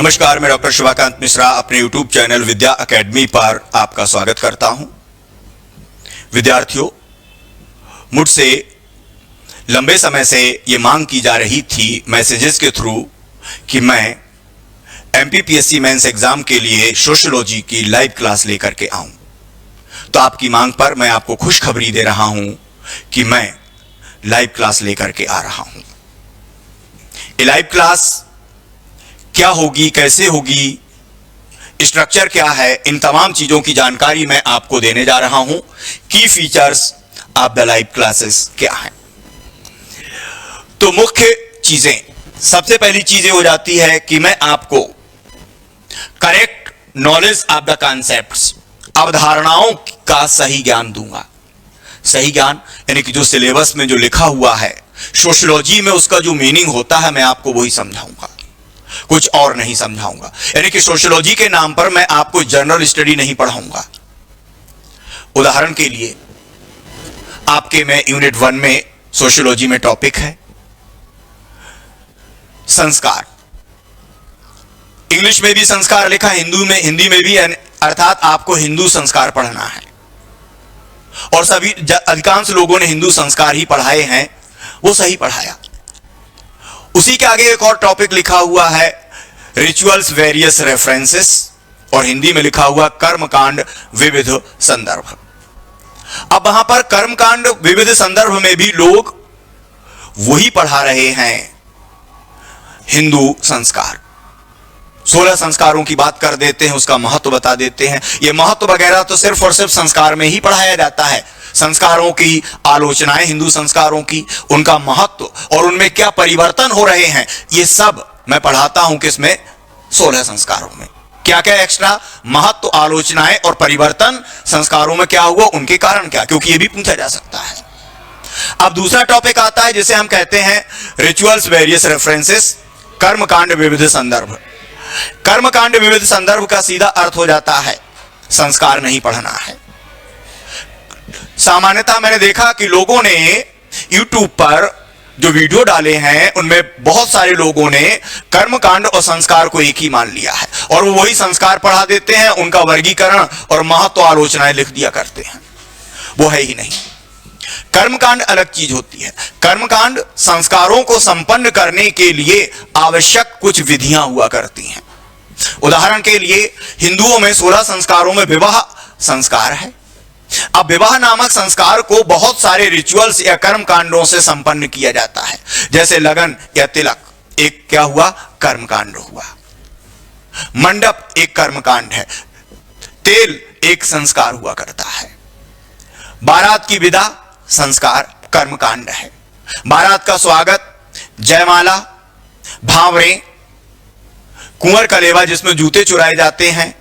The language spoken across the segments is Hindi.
नमस्कार, मैं डॉक्टर शिवाकांत मिश्रा अपने YouTube चैनल विद्या एकेडमी पर आपका स्वागत करता हूं। विद्यार्थियों, मुझसे लंबे समय से ये मांग की जा रही थी मैसेजेस के थ्रू कि मैं MPPSC मेंस एग्जाम के लिए सोशियोलॉजी की लाइव क्लास लेकर के आऊं। तो आपकी मांग पर मैं आपको खुशखबरी दे रहा हूं कि मैं लाइव क्लास लेकर के आ रहा हूं। ये लाइव क्लास क्या होगी, कैसे होगी, स्ट्रक्चर क्या है, इन तमाम चीजों की जानकारी मैं आपको देने जा रहा हूं। की features of the live classes क्या है। तो मुख्य चीजें, सबसे पहली चीजें हो जाती है कि मैं आपको correct knowledge of the concepts, अवधारणाओं का सही ज्ञान दूंगा। सही ज्ञान यानी कि जो सिलेबस में जो लिखा हुआ है सोशियोलॉजी में, उसका जो मीनिंग होता है मैं आपको वही समझाऊंगा, कुछ और नहीं समझाऊंगा। यानी कि सोशियोलॉजी के नाम पर मैं आपको जनरल स्टडी नहीं पढ़ाऊंगा। उदाहरण के लिए आपके में यूनिट 1 में सोशियोलॉजी में टॉपिक है संस्कार। इंग्लिश में भी संस्कार लिखा, हिंदी में भी, अर्थात आपको हिंदू संस्कार पढ़ना है। और सभी अधिकांश लोगों ने हिंदू संस्कार ही पढ़ाए हैं, वो सही पढ़ाया। उसी के आगे एक और टॉपिक लिखा हुआ है रिचुअल्स वेरियस रेफरेंसेस, और हिंदी में लिखा हुआ कर्मकांड विविध संदर्भ। अब वहां पर कर्मकांड विविध संदर्भ में भी लोग वही पढ़ा रहे हैं, हिंदू संस्कार। 16 संस्कारों की बात कर देते हैं, उसका महत्व बता देते हैं। यह महत्व वगैरह तो सिर्फ और सिर्फ संस्कार में ही पढ़ाया जाता है। संस्कारों की आलोचनाएं, हिंदू संस्कारों की, उनका महत्व और उनमें क्या परिवर्तन हो रहे हैं, ये सब मैं पढ़ाता हूं। किसमें? 16 संस्कारों में। क्या क्या एक्स्ट्रा महत्व, आलोचनाएं और परिवर्तन संस्कारों में क्या हुआ, उनके कारण क्या, क्योंकि ये भी पूछा जा सकता है। अब दूसरा टॉपिक आता है जिसे हम कहते हैं रिचुअल्स वेरियस रेफरेंसेस, कर्मकांड विविध संदर्भ। कर्मकांड विविध संदर्भ का सीधा अर्थ हो जाता है संस्कार नहीं पढ़ना है। सामान्यतः मैंने देखा कि लोगों ने YouTube पर जो वीडियो डाले हैं उनमें बहुत सारे लोगों ने कर्मकांड और संस्कार को एक ही मान लिया है, और वो वही संस्कार पढ़ा देते हैं, उनका वर्गीकरण और महत्व आलोचनाएं लिख दिया करते हैं। वो है ही नहीं। कर्मकांड अलग चीज होती है। कर्मकांड संस्कारों को संपन्न करने के लिए आवश्यक कुछ विधियां हुआ करती हैं। उदाहरण के लिए हिंदुओं में 16 संस्कारों में विवाह संस्कार है। अब विवाह नामक संस्कार को बहुत सारे रिचुअल्स या कर्मकांडों से संपन्न किया जाता है। जैसे लगन या तिलक एक क्या हुआ, कर्मकांड हुआ। मंडप एक कर्मकांड है। तेल एक संस्कार हुआ करता है। बारात की विदा संस्कार कर्मकांड है। बारात का स्वागत, जयमाला, भावरे, कुंवर कलेवा जिसमें जूते चुराए जाते हैं।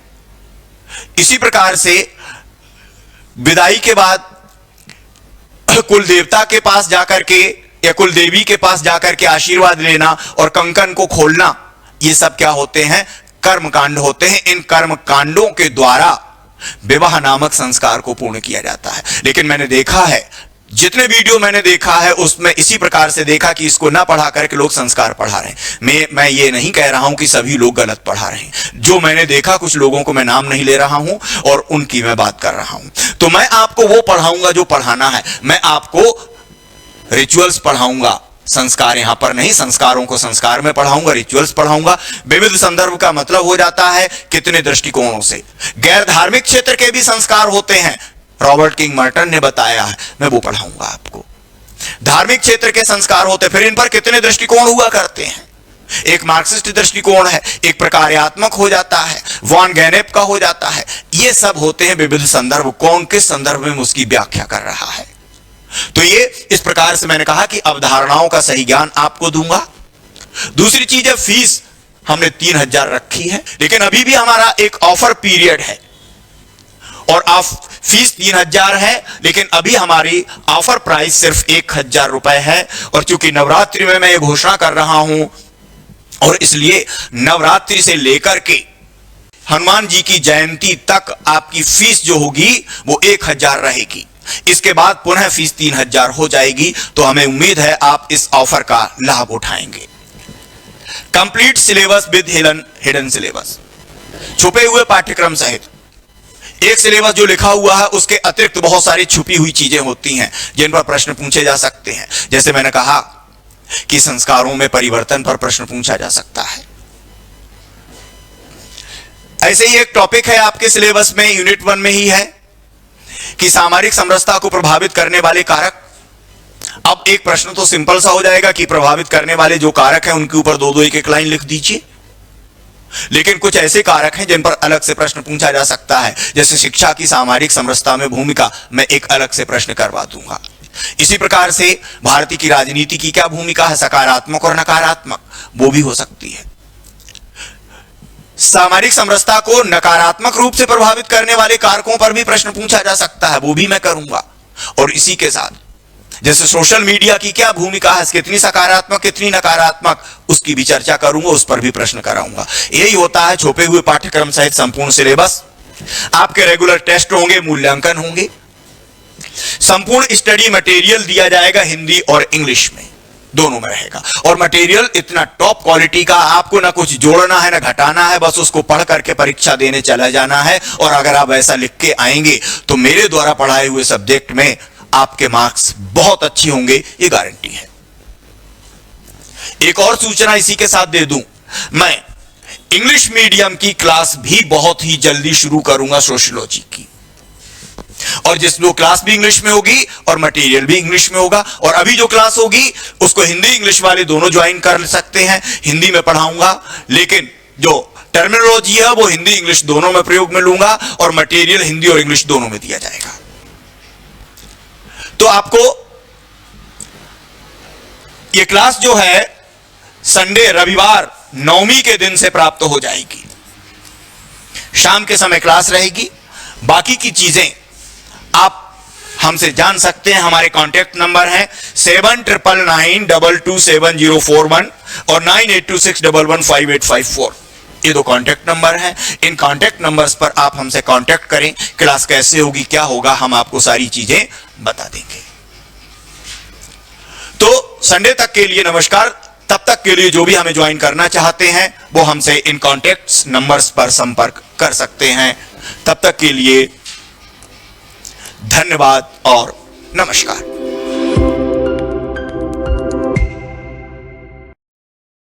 इसी प्रकार से विदाई के बाद कुल देवता के पास जाकर के या कुल देवी के पास जाकर के आशीर्वाद लेना और कंकन को खोलना, ये सब क्या होते हैं, कर्मकांड होते हैं। इन कर्मकांडों के द्वारा विवाह नामक संस्कार को पूर्ण किया जाता है। लेकिन मैंने देखा है, जितने वीडियो मैंने देखा है उसमें इसी प्रकार से देखा कि इसको ना पढ़ा करके लोग संस्कार पढ़ा रहे हैं। मैं ये नहीं कह रहा हूं कि सभी लोग गलत पढ़ा रहे हैं। जो मैंने देखा, कुछ लोगों को मैं नाम नहीं ले रहा हूं और उनकी मैं बात कर रहा हूं। तो मैं आपको वो पढ़ाऊंगा जो पढ़ाना है। मैं आपको रिचुअल्स पढ़ाऊंगा, संस्कार यहां पर नहीं। संस्कारों को संस्कार में पढ़ाऊंगा, रिचुअल्स पढ़ाऊंगा। विविध संदर्भ का मतलब हो जाता है कितने दृष्टिकोणों से। गैर धार्मिक क्षेत्र के भी संस्कार होते हैं, रॉबर्ट किंग मर्टन ने बताया है, मैं वो पढ़ाऊंगा आपको। धार्मिक क्षेत्र के संस्कार होते, फिर इन पर कितने दृष्टिकोण हुआ करते हैं। एक मार्क्सिस्ट दृष्टिकोण है, एक प्रकार्यात्मक हो जाता है, वॉन गैनेप का हो जाता है। ये सब होते हैं विविध संदर्भ। कौन किस संदर्भ में उसकी व्याख्या कर रहा है। तो ये इस प्रकार से मैंने कहा कि अवधारणाओं का सही ज्ञान आपको दूंगा। दूसरी चीज है फीस। हमने 3000 रखी है, लेकिन अभी भी हमारा एक ऑफर पीरियड है और फीस 3000 है, लेकिन अभी हमारी ऑफर प्राइस सिर्फ 1000 रुपए है। और चूंकि नवरात्रि में मैं ये घोषणा कर रहा हूं, और इसलिए नवरात्रि से लेकर के हनुमान जी की जयंती तक आपकी फीस जो होगी वो 1000 रहेगी। इसके बाद पुनः फीस 3000 हो जाएगी। तो हमें उम्मीद है आप इस ऑफर का लाभ उठाएंगे। Complete syllabus with hidden syllabus, छुपे हुए पाठ्यक्रम सहित। एक सिलेबस जो लिखा हुआ है उसके अतिरिक्त बहुत सारी छुपी हुई चीजें होती हैं जिन पर प्रश्न पूछे जा सकते हैं। जैसे मैंने कहा कि संस्कारों में परिवर्तन पर प्रश्न पूछा जा सकता है। ऐसे ही एक टॉपिक है आपके सिलेबस में, यूनिट 1 में ही है कि सामरिक समरसता को प्रभावित करने वाले कारक। अब एक प्रश्न तो सिंपल सा हो जाएगा कि प्रभावित करने वाले जो कारक हैं उनके ऊपर 2-2 एक-एक लाइन लिख दीजिए। लेकिन कुछ ऐसे कारक हैं जिन पर अलग से प्रश्न पूछा जा सकता है, जैसे शिक्षा की सामरिक समरसता में भूमिका, मैं एक अलग से प्रश्न करवा दूंगा। इसी प्रकार से भारतीय की राजनीति की क्या भूमिका है, सकारात्मक और नकारात्मक, वो भी हो सकती है। सामरिक समरसता को नकारात्मक रूप से प्रभावित करने वाले कारकों पर भी प्रश्न पूछा जा सकता है, वो भी मैं करूंगा। और इसी के साथ जैसे सोशल मीडिया की क्या भूमिका है, कितनी सकारात्मक कितनी नकारात्मक, उसकी भी चर्चा करूंगा, उस पर भी प्रश्न कराऊंगा। यही होता है छुपे हुए पाठ्यक्रम सहित संपूर्ण सिलेबस। आपके रेगुलर टेस्ट होंगे, मूल्यांकन होंगे, संपूर्ण स्टडी मटेरियल दिया जाएगा हिंदी और इंग्लिश में, दोनों में रहेगा। और मटेरियल इतना टॉप क्वालिटी का, आपको ना कुछ जोड़ना है ना घटाना है, बस उसको पढ़ करके परीक्षा देने चला जाना है। और अगर आप ऐसा लिख के आएंगे तो मेरे द्वारा पढ़ाए हुए सब्जेक्ट में आपके मार्क्स बहुत अच्छे होंगे, ये गारंटी है। एक और सूचना इसी के साथ दे दूं, मैं इंग्लिश मीडियम की क्लास भी बहुत ही जल्दी शुरू करूंगा सोशियोलॉजी की, और वो क्लास भी इंग्लिश में होगी और मटेरियल भी इंग्लिश में होगा। और अभी जो क्लास होगी उसको हिंदी इंग्लिश वाले दोनों ज्वाइन कर सकते हैं। हिंदी में पढ़ाऊंगा, लेकिन जो टर्मिनोलॉजी है वो हिंदी इंग्लिश दोनों में प्रयोग में लूंगा, और मटेरियल हिंदी और इंग्लिश दोनों में दिया जाएगा। तो आपको ये क्लास जो है संडे, रविवार, नवमी के दिन से प्राप्त हो जाएगी। शाम के समय क्लास रहेगी। बाकी की चीजें आप हमसे जान सकते हैं। हमारे कांटेक्ट नंबर हैं 7999227041 और 9826115854। ये दो कांटेक्ट नंबर हैं। इन कांटेक्ट नंबर्स पर आप हमसे कांटेक्ट करें। क्लास कैसे होगी, क्या होगा, हम आपको सारी चीजें बता देंगे। तो संडे तक के लिए नमस्कार। तब तक के लिए जो भी हमें ज्वाइन करना चाहते हैं वो हमसे इन कांटेक्ट नंबर्स पर संपर्क कर सकते हैं। तब तक के लिए धन्यवाद और नमस्कार।